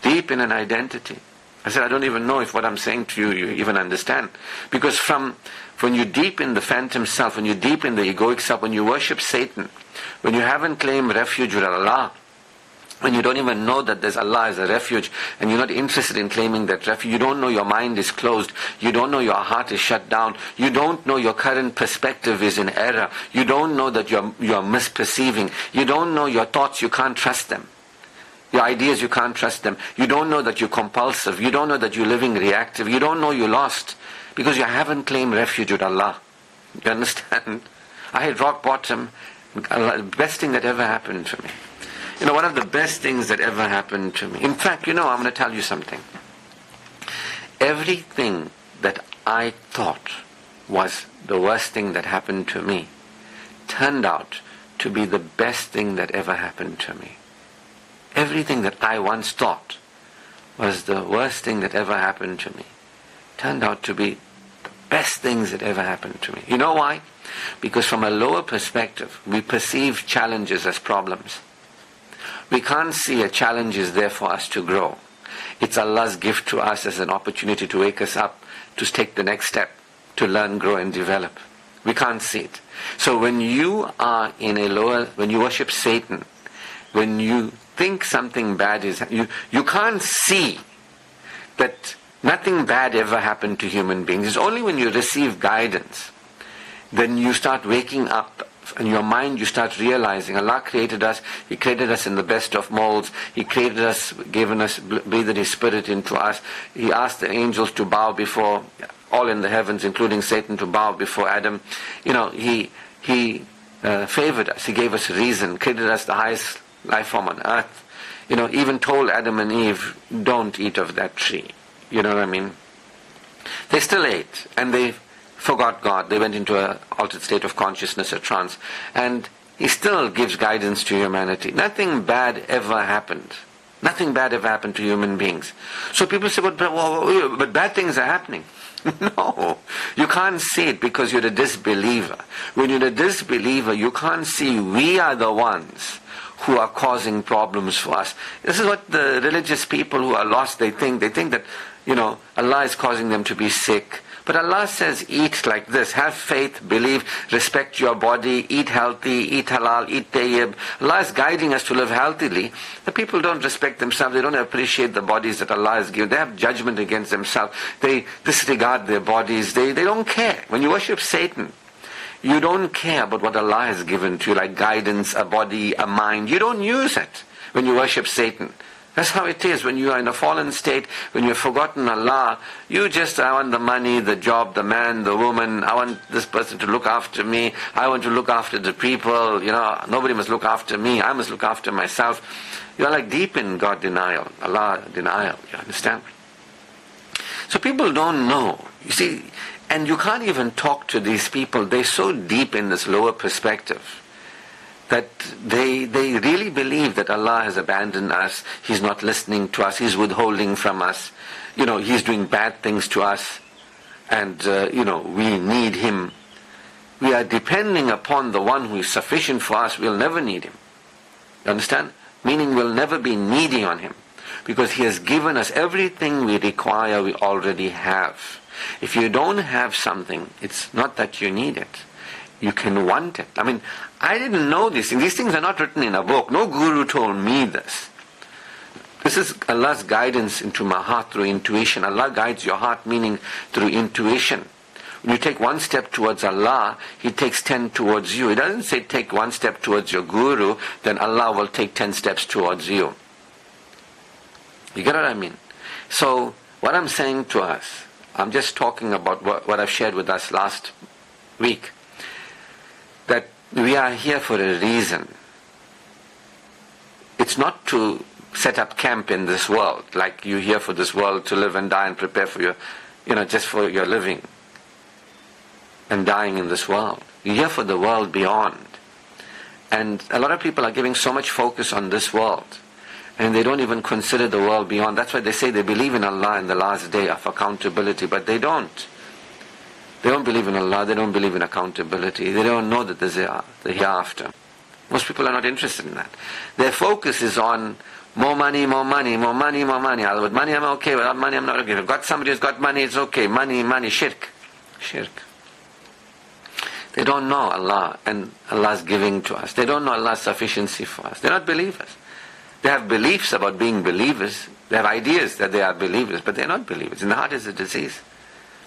Speaker 1: deep in an identity. I said, I don't even know if what I'm saying to you, you even understand. Because when you're deep in the phantom self, when you're deep in the egoic self, when you worship Satan, when you haven't claimed refuge with Allah, when you don't even know that there's Allah as a refuge, and you're not interested in claiming that refuge, you don't know your mind is closed, you don't know your heart is shut down, you don't know your current perspective is in error, you don't know that you're misperceiving, you don't know your thoughts, you can't trust them. Your ideas, you can't trust them. You don't know that you're compulsive. You don't know that you're living reactive. You don't know you're lost because you haven't claimed refuge with Allah. You understand? I had rock bottom. Best thing that ever happened to me. One of the best things that ever happened to me. In fact, I'm going to tell you something. Everything that I thought was the worst thing that happened to me turned out to be the best thing that ever happened to me. Everything that I once thought was the worst thing that ever happened to me turned out to be the best things that ever happened to me. You know why? Because from a lower perspective, we perceive challenges as problems. We can't see a challenge is there for us to grow. It's Allah's gift to us as an opportunity to wake us up, to take the next step, to learn, grow and develop. We can't see it. So when you are when you worship Satan, when you think something bad is, you can't see that nothing bad ever happened to human beings. It's only when you receive guidance, then you start waking up in your mind, you start realizing Allah created us, He created us in the best of molds, He created us, breathed His Spirit into us, He asked the angels to bow before, all in the heavens, including Satan, to bow before Adam. He favored us, He gave us reason, created us the highest life form on earth. Even told Adam and Eve, don't eat of that tree. You know what I mean? They still ate, and they forgot God. They went into an altered state of consciousness, a trance. And He still gives guidance to humanity. Nothing bad ever happened. Nothing bad ever happened to human beings. So people say, but bad things are happening. No, you can't see it because you're a disbeliever. When you're a disbeliever, you can't see we are the ones who are causing problems for us. This is what the religious people who are lost, they think that, Allah is causing them to be sick. But Allah says, eat like this, have faith, believe, respect your body, eat healthy, eat halal, eat tayyib. Allah is guiding us to live healthily. The people don't respect themselves, they don't appreciate the bodies that Allah has given. They have judgment against themselves. They disregard their bodies. They don't care. When you worship Satan, you don't care about what Allah has given to you, like guidance, a body, a mind. You don't use it when you worship Satan. That's how it is. When you are in a fallen state, when you've forgotten Allah, I want the money, the job, the man, the woman, I want this person to look after me, I want to look after the people, nobody must look after me, I must look after myself. You are like deep in God denial, Allah denial, you understand? So people don't know. You see, and you can't even talk to these people. They're so deep in this lower perspective that they really believe that Allah has abandoned us, He's not listening to us, He's withholding from us, He's doing bad things to us, and we need Him. We are depending upon the one who is sufficient for us. We'll never need Him. You understand? Meaning we'll never be needy on Him, because He has given us everything we require, we already have. If you don't have something, it's not that you need it. you can want it. I mean, I didn't know these things. These things are not written in a book. No guru told me this. This is Allah's guidance into my heart through intuition. Allah guides your heart, meaning through intuition. When you take one step towards Allah, He takes 10 towards you. It doesn't say take one step towards your guru, then Allah will take 10 steps towards you. You get what I mean? So, what I'm saying to us, I'm just talking about what I've shared with us last week, that we are here for a reason. It's not to set up camp in this world, like you're here for this world to live and die and prepare for your, just for your living and dying in this world. You're here for the world beyond. And a lot of people are giving so much focus on this world, and they don't even consider the world beyond. That's why they say they believe in Allah in the last day of accountability, but they don't. They don't believe in Allah, they don't believe in accountability, they don't know that there's the hereafter. Most people are not interested in that. Their focus is on more money, more money, more money, more money. With money I'm okay, without money I'm not okay. If I've got somebody who's got money, it's okay. Money, money, shirk. Shirk. They don't know Allah and Allah's giving to us. They don't know Allah's sufficiency for us. They're not believers. They have beliefs about being believers. They have ideas that they are believers, but they're not believers. In the heart is a disease.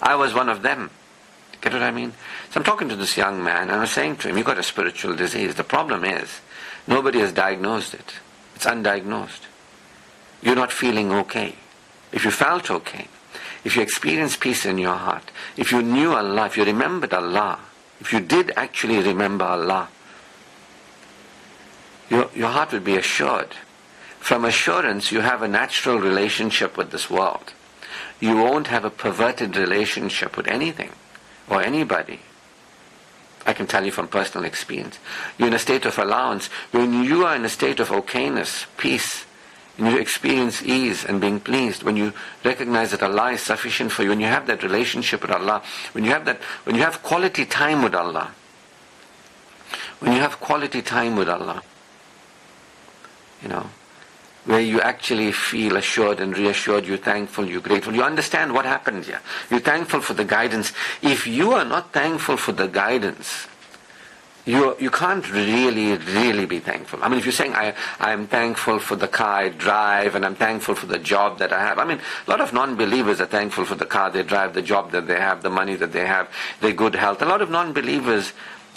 Speaker 1: I was one of them. Get what I mean? So I'm talking to this young man and I'm saying to him, you've got a spiritual disease. The problem is, nobody has diagnosed it. It's undiagnosed. You're not feeling okay. If you felt okay, if you experienced peace in your heart, if you knew Allah, if you remembered Allah, if you did actually remember Allah, your heart would be assured. From assurance, you have a natural relationship with this world. You won't have a perverted relationship with anything or anybody. I can tell you from personal experience. You're in a state of allowance. When you are in a state of okayness, peace, and you experience ease and being pleased, when you recognize that Allah is sufficient for you, when you have that relationship with Allah, when you have quality time with Allah, where you actually feel assured and reassured, you're thankful, you're grateful, you understand what happened here. You're thankful for the guidance. If you are not thankful for the guidance, you can't really be thankful. I mean, if you're saying, I am thankful for the car I drive, and I'm thankful for the job that I have. I mean, a lot of non-believers are thankful for the car they drive, the job that they have, the money that they have, their good health. A lot of non-believers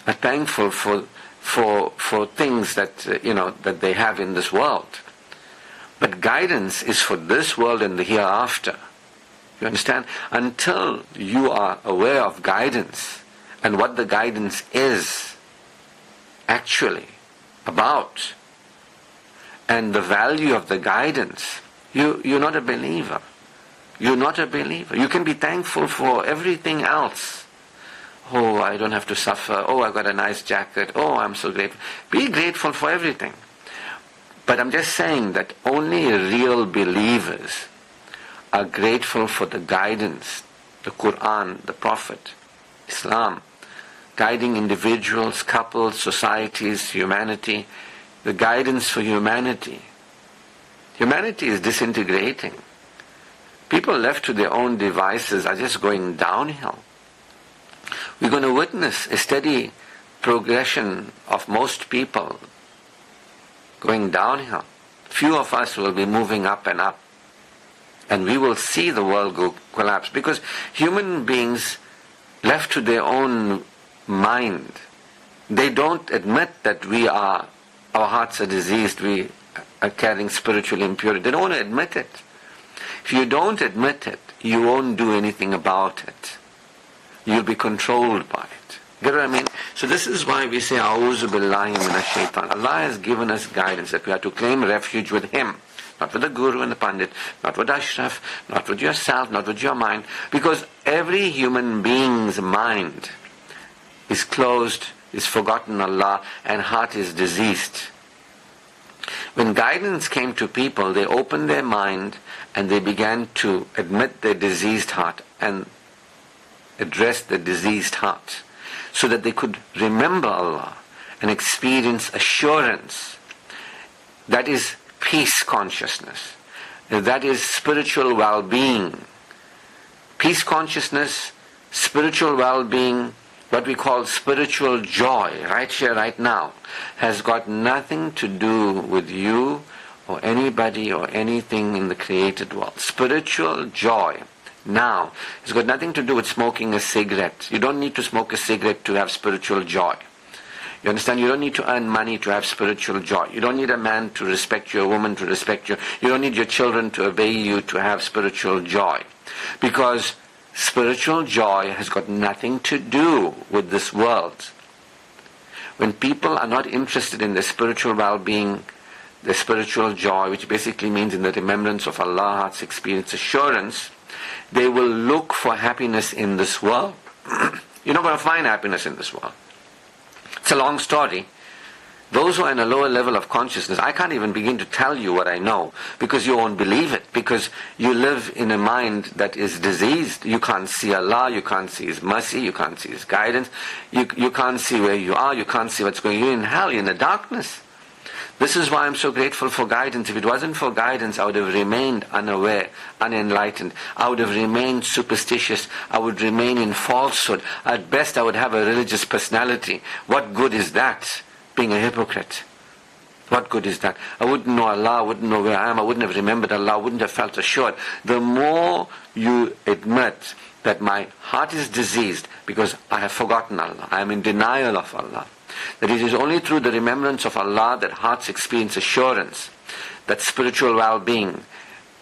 Speaker 1: are thankful for things that, that they have in this world. But guidance is for this world and the hereafter. You understand? Until you are aware of guidance and what the guidance is actually about and the value of the guidance, you're not a believer. You're not a believer. You can be thankful for everything else. Oh, I don't have to suffer. Oh, I got a nice jacket. Oh, I'm so grateful. Be grateful for everything. But I'm just saying that only real believers are grateful for the guidance, the Quran, the Prophet, Islam, guiding individuals, couples, societies, humanity, the guidance for humanity. Humanity is disintegrating. People left to their own devices are just going downhill. We're going to witness a steady progression of most people going downhill. Few of us will be moving up and up. And we will see the world go collapse. Because human beings left to their own mind, they don't admit that our hearts are diseased, we are carrying spiritual impurity. They don't want to admit it. If you don't admit it, you won't do anything about it. You'll be controlled by it. Get what I mean? So this is why we say, A'udhu billahi minash shaitan. Allah has given us guidance that we have to claim refuge with Him. Not with the Guru and the Pandit, not with Ashraf, not with yourself, not with your mind. Because every human being's mind is closed, is forgotten Allah, and heart is diseased. When guidance came to people, they opened their mind and they began to admit their diseased heart and address the diseased heart, so that they could remember Allah and experience assurance. That is peace consciousness. That is spiritual well-being. Peace consciousness, spiritual well-being, what we call spiritual joy, right here, right now, has got nothing to do with you or anybody or anything in the created world. Spiritual joy now has got nothing to do with smoking a cigarette. You don't need to smoke a cigarette to have spiritual joy. You understand? You don't need to earn money to have spiritual joy. You don't need a man to respect you, a woman to respect you. You don't need your children to obey you to have spiritual joy. Because spiritual joy has got nothing to do with this world. When people are not interested in their spiritual well-being, their spiritual joy, which basically means in the remembrance of Allah, heart's experience, assurance, they will look for happiness in this world. You're not going to find happiness in this world. It's a long story. Those who are in a lower level of consciousness, I can't even begin to tell you what I know, because you won't believe it, because you live in a mind that is diseased. You can't see Allah, you can't see His mercy, you can't see His guidance, you can't see where you are, you can't see what's going on. You're in hell, you're in the darkness. This is why I'm so grateful for guidance. If it wasn't for guidance, I would have remained unaware, unenlightened. I would have remained superstitious. I would remain in falsehood. At best, I would have a religious personality. What good is that, being a hypocrite? What good is that? I wouldn't know Allah, I wouldn't know where I am, I wouldn't have remembered Allah, I wouldn't have felt assured. The more you admit that my heart is diseased because I have forgotten Allah, I am in denial of Allah, that it is only through the remembrance of Allah that hearts experience assurance, that spiritual well-being,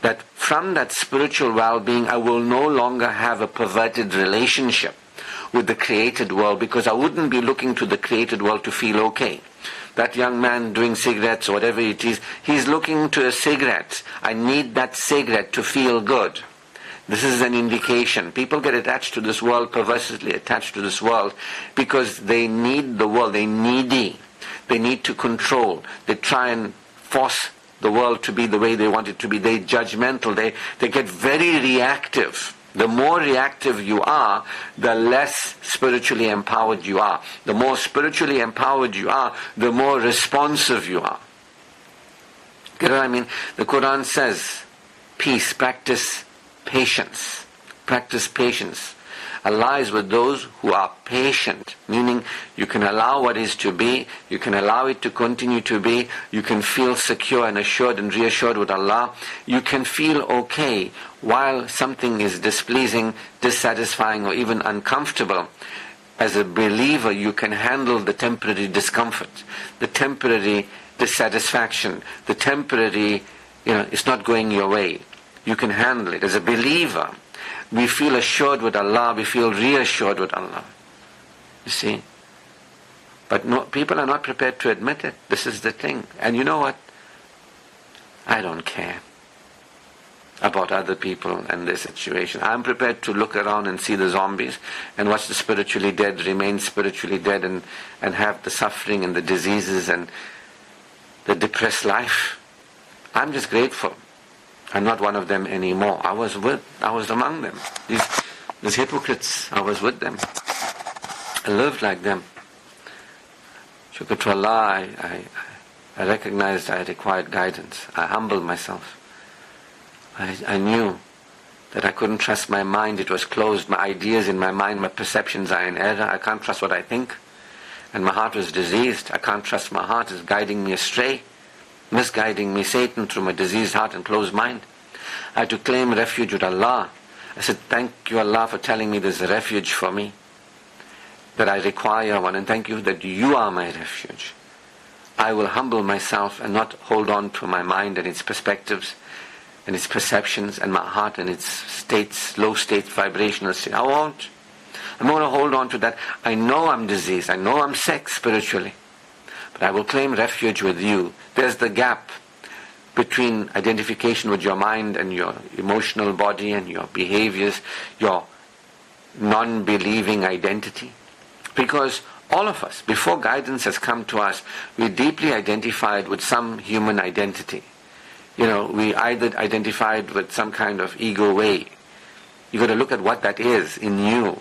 Speaker 1: that from that spiritual well-being I will no longer have a perverted relationship with the created world, because I wouldn't be looking to the created world to feel okay. That young man doing cigarettes or whatever it is, he's looking to a cigarette. I need that cigarette to feel good. This is an indication. People get attached to this world, perversely attached to this world, because they need the world. They're needy. They need to control. They try and force the world to be the way they want it to be. They're judgmental. They get very reactive. The more reactive you are, the less spiritually empowered you are. The more spiritually empowered you are, the more responsive you are. Get what I mean? The Quran says, peace, practice patience. Practice patience. Allah is with those who are patient, meaning you can allow what is to be, you can allow it to continue to be, you can feel secure and assured and reassured with Allah, you can feel okay while something is displeasing, dissatisfying or even uncomfortable. As a believer, you can handle the temporary discomfort, the temporary dissatisfaction, the temporary, it's not going your way. You can handle it. As a believer, we feel assured with Allah, we feel reassured with Allah. You see? But no, people are not prepared to admit it. This is the thing. And you know what? I don't care about other people and their situation. I'm prepared to look around and see the zombies and watch the spiritually dead remain spiritually dead and have the suffering and the diseases and the depressed life. I'm just grateful. I'm not one of them anymore. I was among them. These hypocrites, I was with them. I lived like them. Shukr to Allah, I recognized I required guidance. I humbled myself. I knew that I couldn't trust my mind. It was closed. My ideas in my mind, my perceptions are in error. I can't trust what I think. And my heart was diseased. I can't trust my heart. It's guiding me astray, misguiding me, Satan, through my diseased heart and closed mind. I had to claim refuge with Allah. I said, thank you Allah for telling me there's a refuge for me, that I require one, and thank you that you are my refuge. I will humble myself and not hold on to my mind and its perspectives and its perceptions and my heart and its states, low states, vibrational states. I won't. I'm going to hold on to that. I know I'm diseased. I know I'm sick spiritually. But I will claim refuge with you. There's the gap between identification with your mind and your emotional body and your behaviors, your non-believing identity. Because all of us, before guidance has come to us, we deeply identified with some human identity. We either identified with some kind of ego way. You've got to look at what that is in you,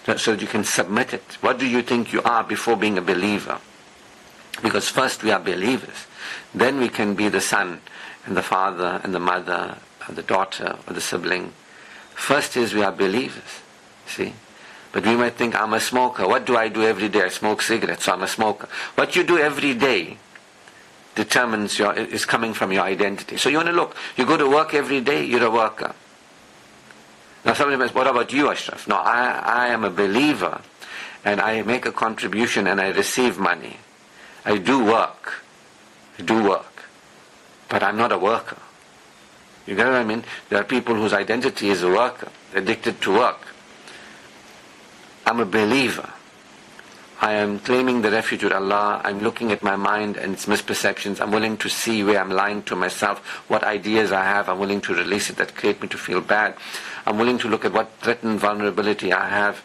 Speaker 1: so that you can submit it. What do you think you are before being a believer? Because first we are believers. Then we can be the son and the father and the mother or the daughter or the sibling. First is we are believers. See? But we might think, I'm a smoker. What do I do every day? I smoke cigarettes, so I'm a smoker. What you do every day determines is coming from your identity. So you want to look, you go to work every day, you're a worker. Now somebody says, what about you, Ashraf? No, I am a believer, and I make a contribution and I receive money. I do work. But I'm not a worker. You get what I mean? There are people whose identity is a worker, addicted to work. I'm a believer. I am claiming the refuge with Allah. I'm looking at my mind and its misperceptions. I'm willing to see where I'm lying to myself, what ideas I have. I'm willing to release it that create me to feel bad. I'm willing to look at what threatened vulnerability I have,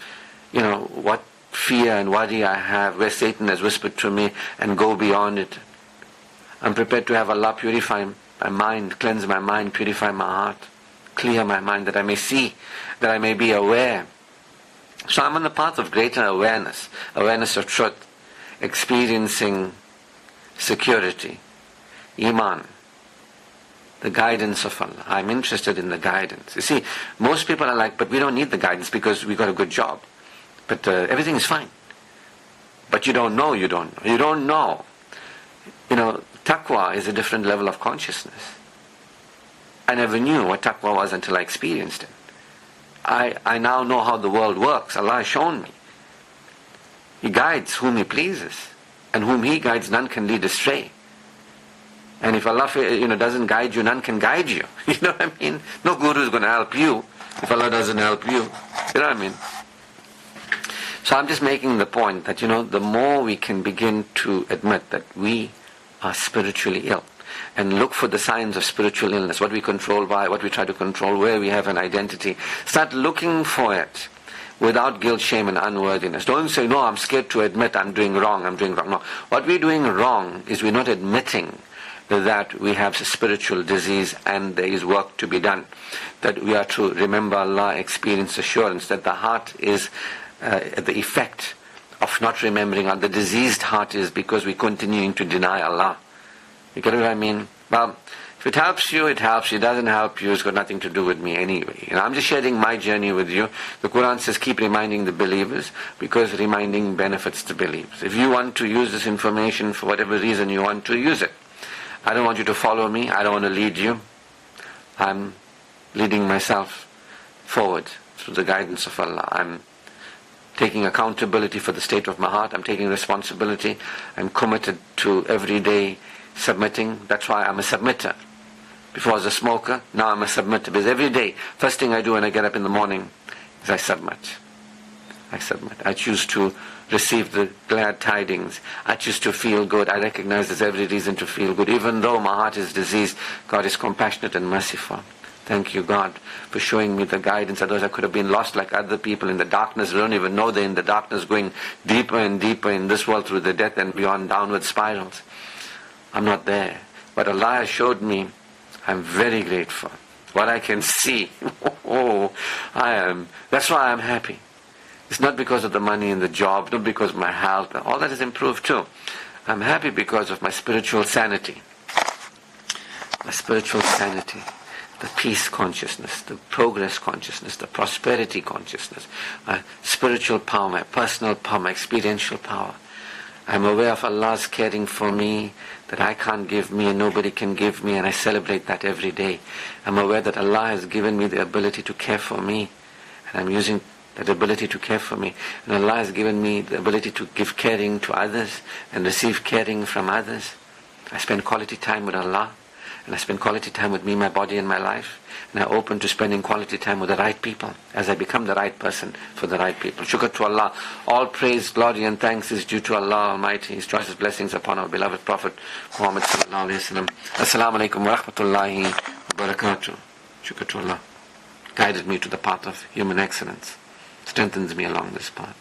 Speaker 1: what fear and worry I have, where Satan has whispered to me, and go beyond it. I'm prepared to have Allah purify my mind, cleanse my mind, purify my heart, clear my mind, that I may see, that I may be aware. So I'm on the path of greater awareness of truth, experiencing security, Iman, the guidance of Allah. I'm interested in the guidance. You see, most people are like, but we don't need the guidance because we got a good job. But everything is fine. But you don't know. You don't know. Taqwa is a different level of consciousness. I never knew what taqwa was until I experienced it. I now know how the world works. Allah has shown me. He guides whom He pleases. And whom He guides, none can lead astray. And if Allah doesn't guide you, none can guide you. You know what I mean? No guru is going to help you if Allah doesn't help you. You know what I mean? So I'm just making the point that, the more we can begin to admit that we are spiritually ill, and look for the signs of spiritual illness, what we control by, what we try to control, where we have an identity. Start looking for it without guilt, shame and unworthiness. Don't say, no, I'm scared to admit I'm doing wrong. No. What we're doing wrong is we're not admitting that we have a spiritual disease and there is work to be done. That we are to remember Allah, experience assurance that the heart is the effect of not remembering Allah. The diseased heart is because we're continuing to deny Allah. You get what I mean? Well, if it helps you, it helps you. It doesn't help you, it's got nothing to do with me anyway. I'm just sharing my journey with you. The Quran says keep reminding the believers, because reminding benefits the believers. If you want to use this information for whatever reason you want to use it, I don't want you to follow me. I don't want to lead you. I'm leading myself forward through the guidance of Allah. I'm taking accountability for the state of my heart. I'm taking responsibility. I'm committed to every day submitting. That's why I'm a submitter. Before I was a smoker, now I'm a submitter. Because every day, first thing I do when I get up in the morning is I submit. I choose to receive the glad tidings. I choose to feel good. I recognize there's every reason to feel good. Even though my heart is diseased, God is compassionate and merciful. Thank you, God, for showing me the guidance. Otherwise I could have been lost like other people in the darkness. They don't even know they're in the darkness, going deeper and deeper in this world through the death and beyond, downward spirals. I'm not there. But Allah has showed me. I'm very grateful. What I can see, that's why I'm happy. It's not because of the money and the job, not because of my health. All that is improved too. I'm happy because of my spiritual sanity. My spiritual sanity. The peace consciousness, the progress consciousness, the prosperity consciousness, my spiritual power, my personal power, my experiential power. I'm aware of Allah's caring for me, that I can't give me and nobody can give me, and I celebrate that every day. I'm aware that Allah has given me the ability to care for me, and I'm using that ability to care for me. And Allah has given me the ability to give caring to others and receive caring from others. I spend quality time with Allah, and I spend quality time with me, my body and my life. And I open to spending quality time with the right people as I become the right person for the right people. Shukr to Allah. All praise, glory and thanks is due to Allah Almighty. His choicest blessings upon our beloved Prophet Muhammad sallallahu alayhi wa sallam. Assalamu alaikum wa rahmatullahi wa barakatuh. Shukr to Allah. Guided me to the path of human excellence. Strengthens me along this path.